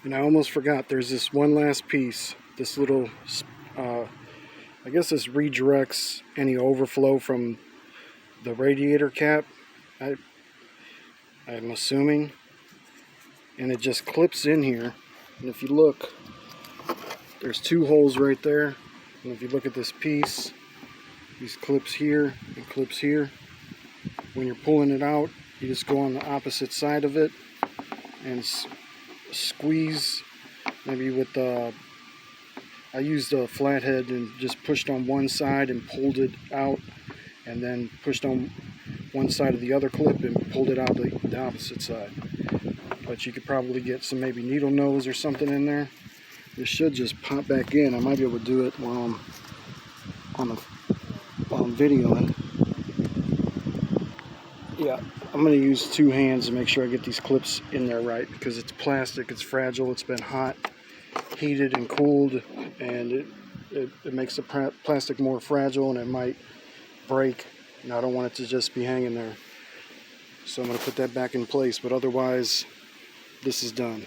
And I almost forgot, there's this one last piece, this little, I guess this redirects any overflow from the radiator cap, I'm assuming. And it just clips in here. And if you look, there's two holes right there. And if you look at this piece, these clips here and clips here. When you're pulling it out, you just go on the opposite side of it and squeeze, maybe with the, I used a flathead and just pushed on one side and pulled it out, and then pushed on one side of the other clip and pulled it out the opposite side. But you could probably get some maybe needle nose or something in there. This should just pop back in. I might be able to do it while I'm videoing. Yeah, I'm going to use two hands to make sure I get these clips in there right, because it's plastic, it's fragile, it's been hot, heated and cooled, and it makes the plastic more fragile and it might break, and I don't want it to just be hanging there. So I'm going to put that back in place, but otherwise this is done.